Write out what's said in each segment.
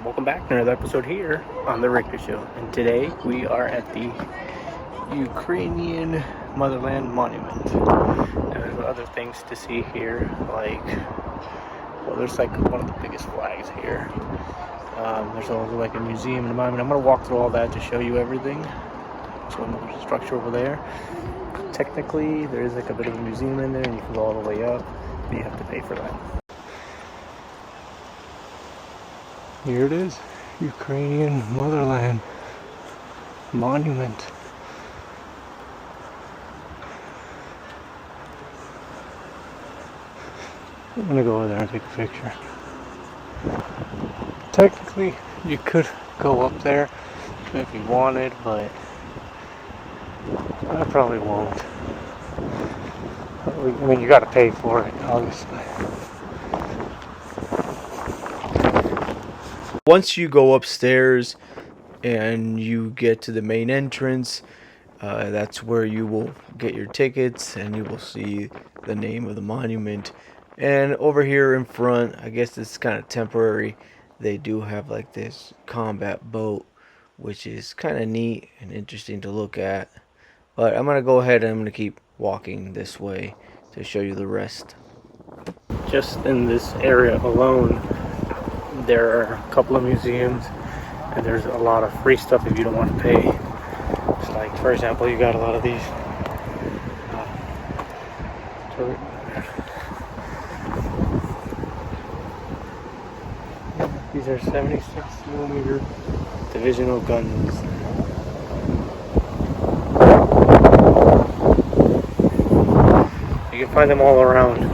and welcome back to another episode here on The Richter Show. And today we are at the Ukrainian Motherland Monument. And there's other things to see here, like, well, there's like one of the biggest flags here. There's also like a museum and a monument. I'm going to walk through all that to show you everything. So there's a structure over there. Technically, there is like a bit of a museum in there, and you can go all the way up, but you have to pay for that. Here it is, Ukrainian Motherland Monument. I'm gonna go over there and take a picture. Technically, you could go up there if you wanted, but I probably won't. I mean, you gotta pay for it, obviously. Once you go upstairs and you get to the main entrance, that's where you will get your tickets and you will see the name of the monument. And over here in front, I guess it's kind of temporary, they do have like this combat boat, which is kind of neat and interesting to look at. But I'm going to go ahead and I'm going to keep walking this way to show you the rest. Just in this area alone, there are a couple of museums, and there's a lot of free stuff if you don't want to pay. It's like, for example, you got a lot of these these are 76mm divisional guns. You can find them all around.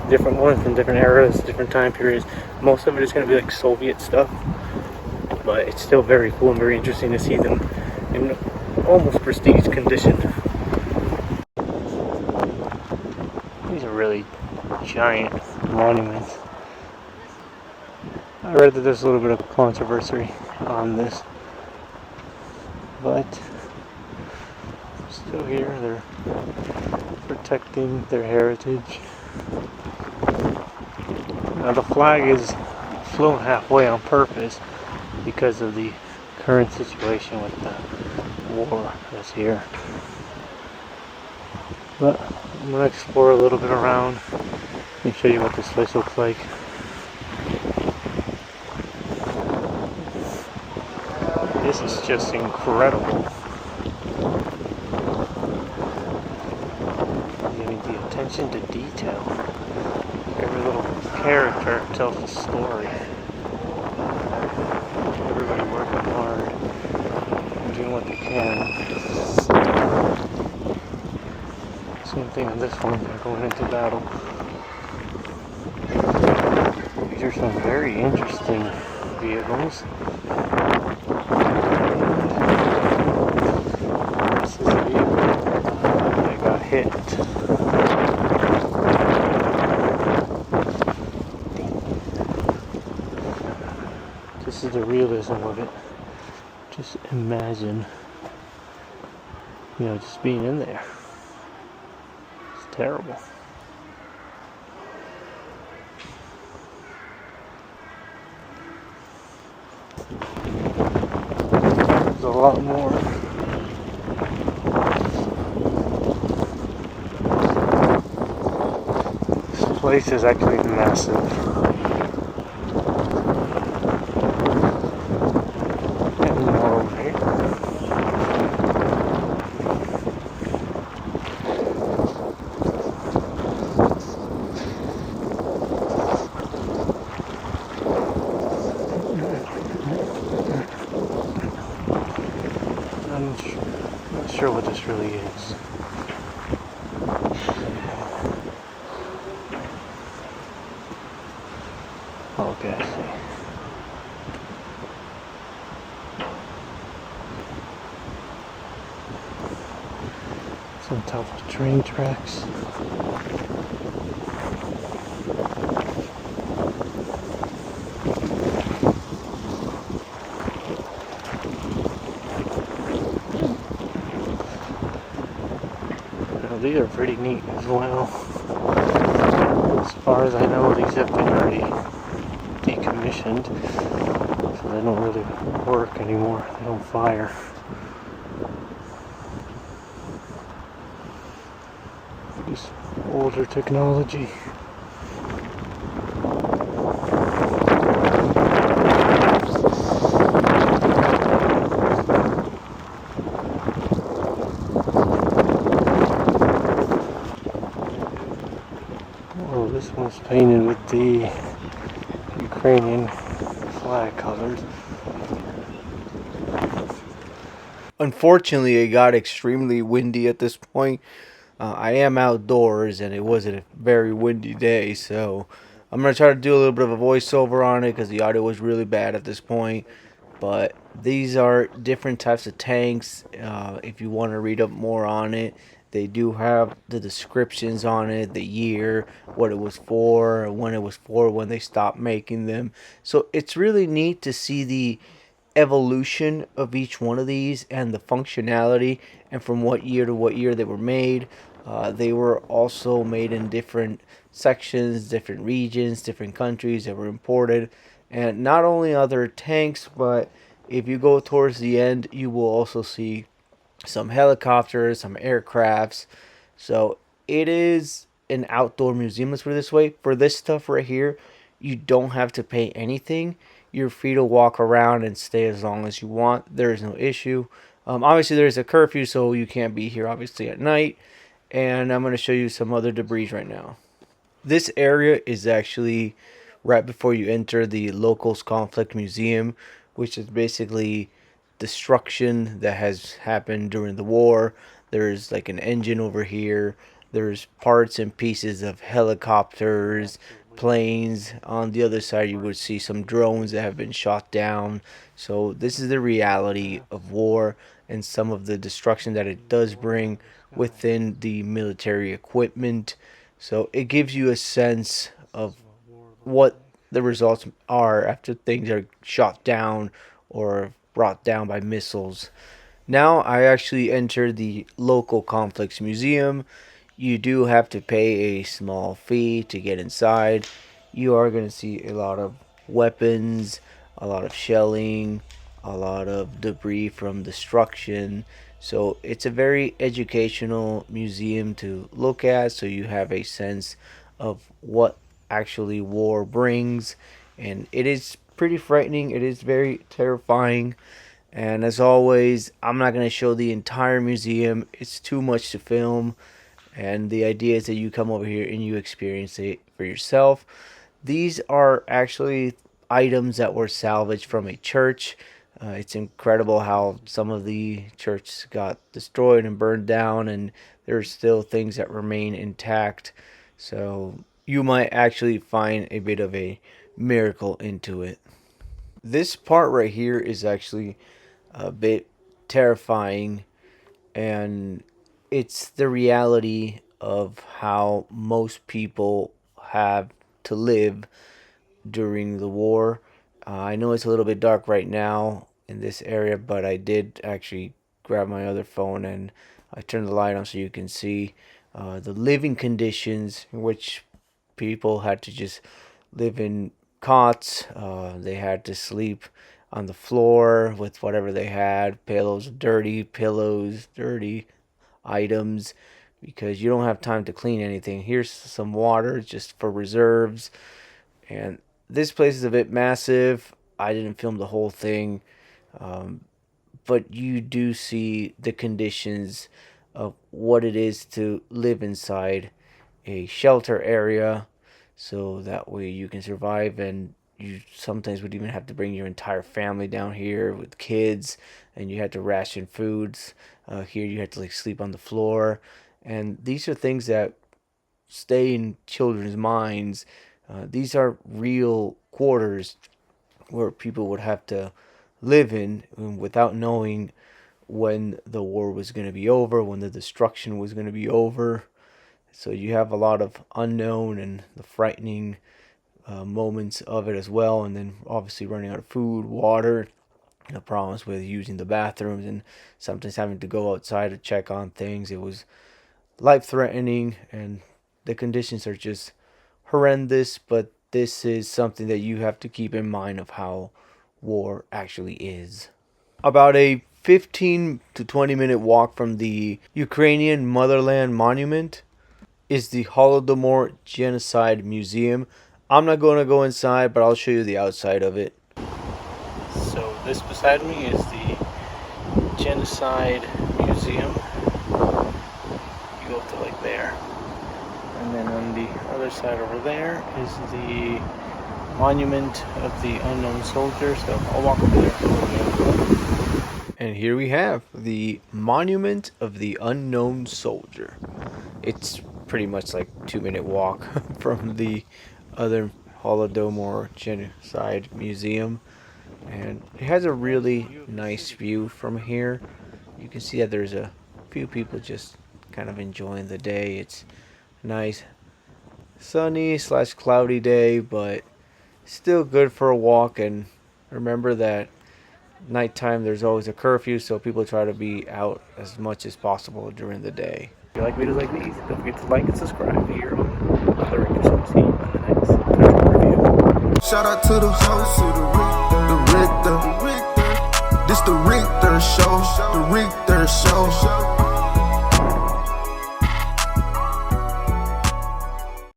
Different ones from different eras, different time periods. Most of it is going to be like Soviet stuff, but it's still very cool and very interesting to see them in almost prestige condition. These are really giant monuments. I read that there's a little bit of controversy on this, but still here, they're protecting their heritage. Now the flag is flown halfway on purpose because of the current situation with the war that's here. But I'm going to explore a little bit around and show you what this place looks like. This is just incredible. I mean, the attention to detail. Every little character tells a story. Everybody working hard and doing what they can. Same thing on this one, they're going into battle. These are some very interesting vehicles. This is a vehicle that got hit. This is the realism of it. Just imagine, just being in there. It's terrible. There's a lot more. This place is actually massive. I'm not sure what this really is. Okay, I see. It's on top of train tracks. These are pretty neat as well. As far as I know, these have been already decommissioned. decommissioned, so they don't really work anymore. They don't fire. Use older technology. Oh, this one's painted with the Ukrainian flag colors. Unfortunately, it got extremely windy at this point. I am outdoors, and it was a very windy day, so I'm going to try to do a little bit of a voiceover on it because the audio was really bad at this point. But these are different types of tanks. If you want to read up more on it, they do have the descriptions on it, the year, what it was for, when it was for, when they stopped making them. So it's really neat to see the evolution of each one of these and the functionality and from what year to what year they were made. They were also made in different sections, different regions, different countries that were imported. And not only other tanks, but if you go towards the end, you will also see some helicopters, some aircrafts. So it is an outdoor museum, let's put it this way. For this stuff right here, you don't have to pay anything. You're free to walk around and stay as long as you want. There is no issue. Obviously, there's a curfew, so you can't be here, obviously, at night. And I'm going to show you some other debris right now. This area is actually right before you enter the Locals Conflict Museum, which is basically destruction that has happened during the war. There's like an engine over here. There's parts and pieces of helicopters, planes. On the other side, you would see some drones that have been shot down. So, this is the reality of war and some of the destruction that it does bring within the military equipment. So, it gives you a sense of what the results are after things are shot down or brought down by missiles. Now I actually entered the local conflicts museum. You do have to pay a small fee to get inside. You are going to see a lot of weapons, a lot of shelling, a lot of debris from destruction. So it's a very educational museum to look at so you have a sense of what actually war brings. And it is pretty frightening, it is very terrifying. And as always, I'm not going to show the entire museum, it's too much to film. And the idea is that you come over here and you experience it for yourself. These are actually items that were salvaged from a church. It's incredible how some of the churches got destroyed and burned down, and there's still things that remain intact. So you might actually find a bit of a miracle into it. This part right here is actually a bit terrifying, and it's the reality of how most people have to live during the war. I know it's a little bit dark right now in this area, but I did actually grab my other phone and I turned the light on so you can see the living conditions in which people had to just live in cots. They had to sleep on the floor with whatever they had, pillows, dirty pillows, dirty items, because you don't have time to clean anything. Here's some water just for reserves. And this place is a bit massive. I didn't film the whole thing, but you do see the conditions of what it is to live inside a shelter area, so that way you can survive. And you sometimes would even have to bring your entire family down here with kids, and you had to ration foods. Here you had to like sleep on the floor, and these are things that stay in children's minds. These are real quarters where people would have to live in without knowing when the war was going to be over, when the destruction was going to be over. So you have a lot of unknown and the frightening moments of it as well. And then obviously running out of food, water, the problems with using the bathrooms, and sometimes having to go outside to check on things. It was life threatening, and the conditions are just horrendous, but this is something that you have to keep in mind of how war actually is. About a 15 to 20 minute walk from the Ukrainian Motherland Monument is the Holodomor Genocide Museum. I'm not going to go inside, but I'll show you the outside of it. So this beside me is the Genocide Museum. You go up to like there. And then on the other side over there is the Monument of the Unknown Soldier. So I'll walk over there. And here we have the Monument of the Unknown Soldier. It's pretty much like a 2-minute walk from the other Holodomor Genocide Museum. And it has a really nice view from here. You can see that there's a few people just kind of enjoying the day. It's nice sunny / cloudy day, but still good for a walk. And remember that nighttime there's always a curfew, so people try to be out as much as possible during the day. If you like videos like these, don't forget to like and subscribe here on Motherland Monument. See you in the next country review. Shout out to the host, the Richter. This the Richter show, the Richter show.